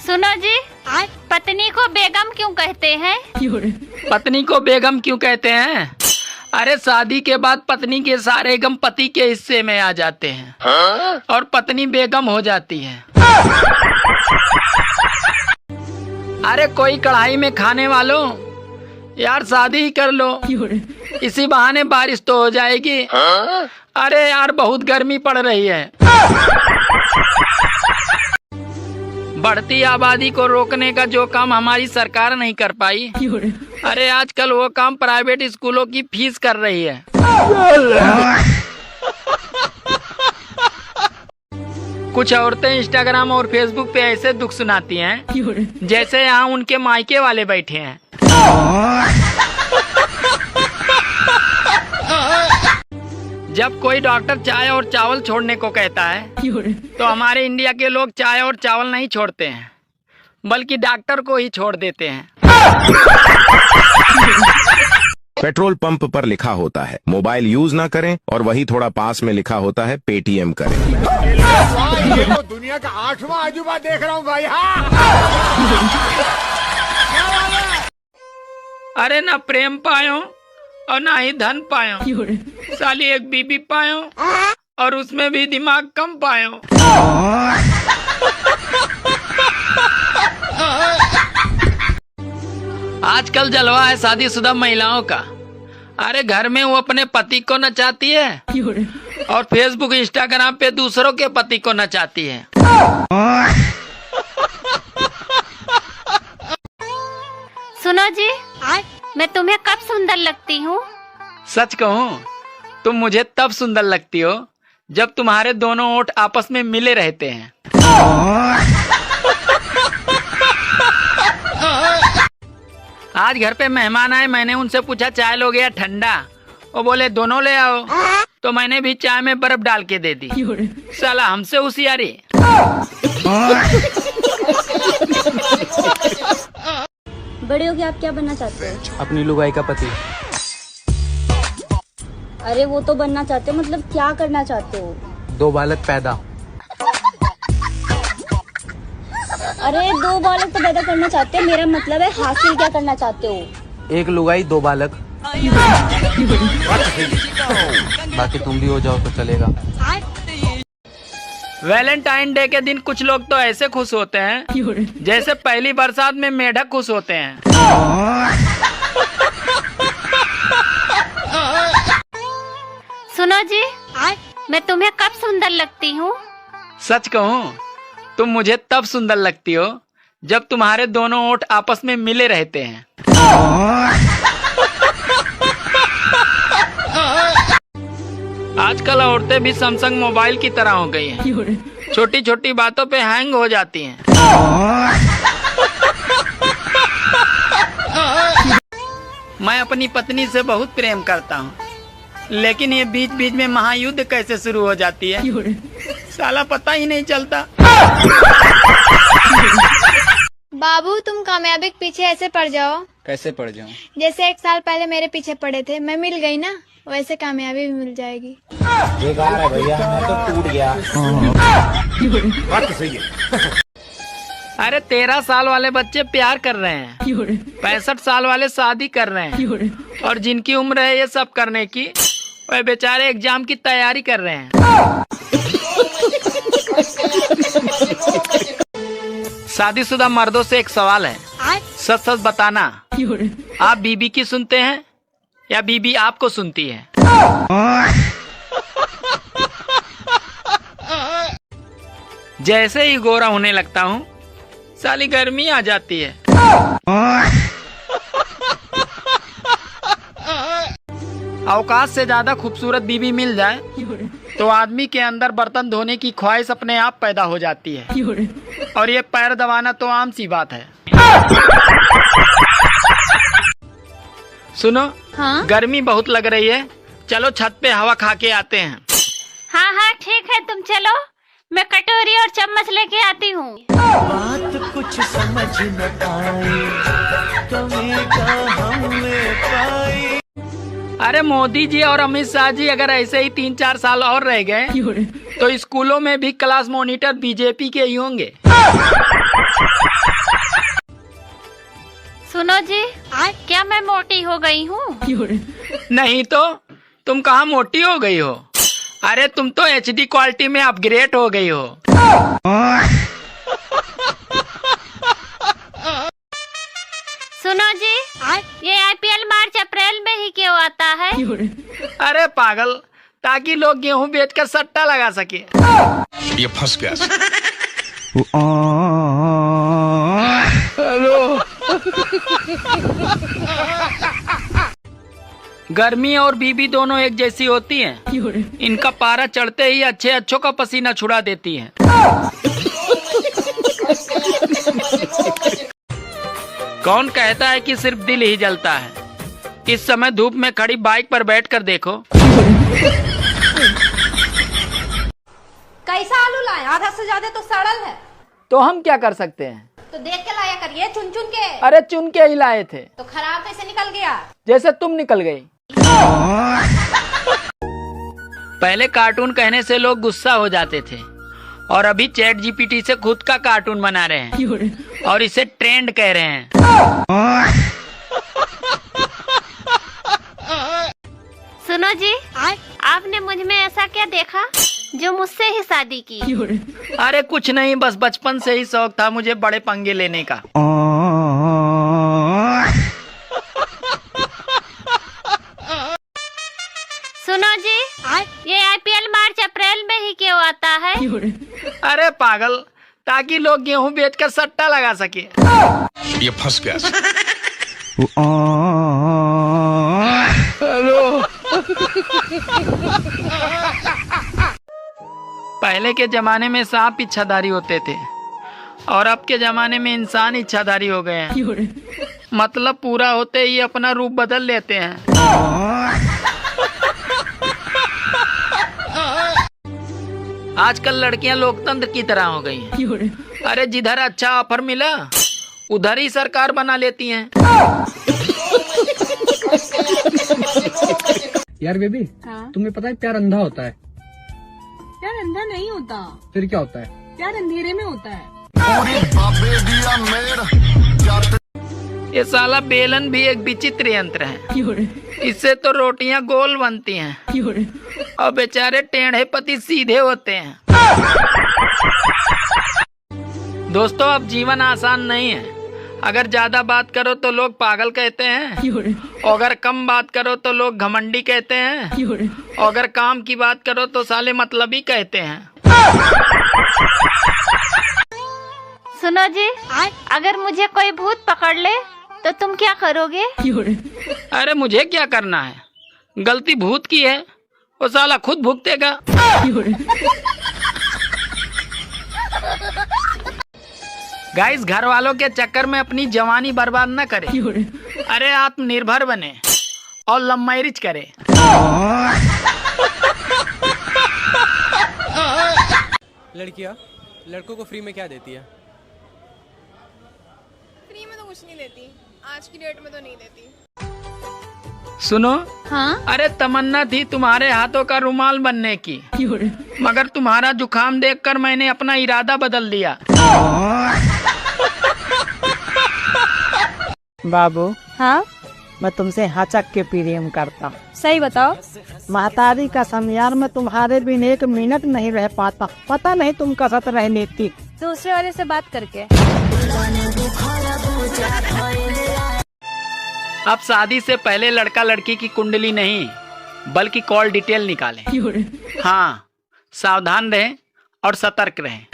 सुनो जी, पत्नी को बेगम क्यों कहते हैं? पत्नी को बेगम क्यों कहते हैं? अरे शादी के बाद पत्नी के सारे गम पति के हिस्से में आ जाते हैं और पत्नी बेगम हो जाती है। अरे कोई कढ़ाई में खाने वालों, यार शादी ही कर लो, इसी बहाने बारिश तो हो जाएगी। अरे यार बहुत गर्मी पड़ रही है। बढ़ती आबादी को रोकने का जो काम हमारी सरकार नहीं कर पाई, अरे आजकल वो काम प्राइवेट स्कूलों की फीस कर रही है। कुछ औरतें इंस्टाग्राम और फेसबुक पे ऐसे दुख सुनाती हैं जैसे यहाँ उनके मायके वाले बैठे हैं। जब कोई डॉक्टर चाय और चावल छोड़ने को कहता है तो हमारे इंडिया के लोग चाय और चावल नहीं छोड़ते हैं, बल्कि डॉक्टर को ही छोड़ देते हैं। पेट्रोल पंप पर लिखा होता है मोबाइल यूज ना करें, और वही थोड़ा पास में लिखा होता है पेटीएम करें। तो दुनिया का 8वां अजूबा देख रहा हूँ भाई। अरे ना प्रेम पायो और ना ही धन पायो, साली एक बीबी पायो और उसमें भी दिमाग कम पायो। आजकल जलवा है शादीशुदा महिलाओं का। अरे घर में वो अपने पति को नचाती है और फेसबुक इंस्टाग्राम पे दूसरों के पति को नचाती है। सुनो जी, मैं तुम्हें कब सुंदर लगती हूँ? सच कहूँ तुम मुझे तब सुंदर लगती हो जब तुम्हारे दोनों ओठ आपस में मिले रहते हैं। आज घर पे मेहमान आए, मैंने उनसे पूछा चाय लोगे या ठंडा? वो बोले दोनों ले आओ, तो मैंने भी चाय में बर्फ डाल के दे दी। साला हमसे होशियारी। बड़े हो के आप क्या बनना चाहते हो? अपनी लुगाई का पति। अरे वो तो बनना चाहते हो, मतलब क्या करना चाहते हो? 2 बालक पैदा। अरे 2 बालक तो पैदा करना चाहते हो, मेरा मतलब है हासिल क्या करना चाहते हो? 1 लुगाई 2 बालक। बाकी तुम भी हो जाओ तो चलेगा। वैलेंटाइन डे के दिन कुछ लोग तो ऐसे खुश होते हैं जैसे पहली बरसात में मेढक खुश होते हैं। सुनो जी, मैं तुम्हें कब सुंदर लगती हूँ? सच कहूँ तुम मुझे तब सुंदर लगती हो जब तुम्हारे दोनों ओठ आपस में मिले रहते हैं। आजकल औरतें भी सैमसंग मोबाइल की तरह हो गई हैं। छोटी छोटी बातों पे हैंग हो जाती हैं। मैं अपनी पत्नी से बहुत प्रेम करता हूँ, लेकिन ये बीच बीच में महायुद्ध कैसे शुरू हो जाती है, साला पता ही नहीं चलता। बाबू तुम कामयाबी के पीछे ऐसे पड़ जाओ। कैसे पड़ जाऊं? जैसे 1 साल पहले मेरे पीछे पड़े थे, मैं मिल गई ना, वैसे कामयाबी भी मिल जाएगी। बेकार है भैया, मैं तो टूट गया। बात तो सही है। अरे 13 साल वाले बच्चे प्यार कर रहे हैं, 65 साल वाले शादी कर रहे हैं, और जिनकी उम्र है ये सब करने की, वह बेचारे एग्जाम की तैयारी कर रहे हैं। शादीशुदा मर्दों से एक सवाल है, सच सच बताना, आप बीबी की सुनते हैं या बीबी आपको सुनती है? जैसे ही गोरा होने लगता हूँ साली गर्मी आ जाती है। औकात से ज्यादा खूबसूरत बीबी मिल जाए तो आदमी के अंदर बर्तन धोने की ख्वाहिश अपने आप पैदा हो जाती है, और ये पैर दबाना तो आम सी बात है। सुनो, हाँ? गर्मी बहुत लग रही है, चलो छत पे हवा खा के आते हैं। हाँ हाँ ठीक है, तुम चलो, मैं कटोरी और चम्मच लेके आती हूँ। बात कुछ समझ न आई, कमी कहाँ में पाई। अरे मोदी जी और अमित शाह जी अगर ऐसे ही 3-4 साल और रह गए तो स्कूलों में भी क्लास मॉनिटर बीजेपी के ही होंगे। सुनो जी, क्या मैं मोटी हो गई हूँ? नहीं तो तुम कहाँ मोटी हो गई हो? अरे तुम तो HD क्वालिटी में अपग्रेड हो गई हो। सुनो जी, ये IPL मार्च अप्रैल में ही क्यों आता है? अरे पागल, ताकि लोग गेहूं बेचकर सट्टा लगा सके। ये फंस गया। गर्मी और बीबी दोनों एक जैसी होती हैं। इनका पारा चढ़ते ही अच्छे अच्छों का पसीना छुड़ा देती हैं। कौन कहता है कि सिर्फ दिल ही जलता है? इस समय धूप में खड़ी बाइक पर बैठकर देखो। कैसा आलू लाए? आधा से ज्यादा तो सड़ल है। तो हम क्या कर सकते हैं? तो देख के लाया करिए, चुन चुन के। अरे चुन के ही लाए थे। तो खराब कैसे निकल गया? जैसे तुम निकल गई। पहले कार्टून कहने से लोग गुस्सा हो जाते थे और अभी चैट GPT से खुद का कार्टून बना रहे हैं और इसे ट्रेंड कह रहे हैं। सुनो जी, आपने मुझ में ऐसा क्या देखा जो मुझसे ही शादी की? अरे कुछ नहीं, बस बचपन से ही शौक था मुझे बड़े पंगे लेने का। सुनो जी, ये IPL मार्च अप्रैल में ही क्यों आता है? अरे पागल, ताकि लोग गेहूं बेचकर सट्टा लगा सके। ये फंस गया। पहले के जमाने में सांप इच्छाधारी होते थे और अब के जमाने में इंसान इच्छाधारी हो गए हैं। मतलब पूरा होते ही अपना रूप बदल लेते हैं। आजकल लड़कियां लोकतंत्र की तरह हो गई हैं। अरे जिधर अच्छा ऑफर मिला उधर ही सरकार बना लेती हैं। यार बेबी, तुम्हें पता है प्यार अंधा होता है? प्यार अंधा नहीं होता। फिर क्या होता है? प्यार अंधेरे में होता है। ये साला बेलन भी एक विचित्र यंत्र है। इससे तो रोटियां गोल बनती हैं और बेचारे टेढ़े पति सीधे होते हैं। दोस्तों, अब जीवन आसान नहीं है। अगर ज्यादा बात करो तो लोग पागल कहते हैं और अगर कम बात करो तो लोग घमंडी कहते हैं और अगर काम की बात करो तो साले मतलबी कहते हैं। सुनो जी, अगर मुझे कोई भूत पकड़ ले तो तुम क्या करोगे? अरे मुझे क्या करना है? गलती भूत की है, वो साला खुद भुगतेगा। गाइस, घर वालों के चक्कर में अपनी जवानी बर्बाद न करें। अरे आत्मनिर्भर बने और लव मैरिज करें। लड़कियां लड़कों को फ्री में क्या देती है? फ्री में तो कुछ नहीं देती, आज की डेट में तो नहीं देती। सुनो, हाँ? अरे तमन्ना थी तुम्हारे हाथों का रुमाल बनने की, मगर तुम्हारा जुकाम देखकर मैंने अपना इरादा बदल दिया। बाबू, हाँ? मैं तुमसे हचक के प्रेम करता। सही बताओ। महतारी का समयार में तुम्हारे बिन एक मिनट नहीं रह पाता। पता नहीं तुम कसत रहने थी दूसरे वाले से बात करके। अब शादी से पहले लड़का लड़की की कुंडली नहीं बल्कि कॉल डिटेल निकालें। हाँ, सावधान रहें और सतर्क रहें।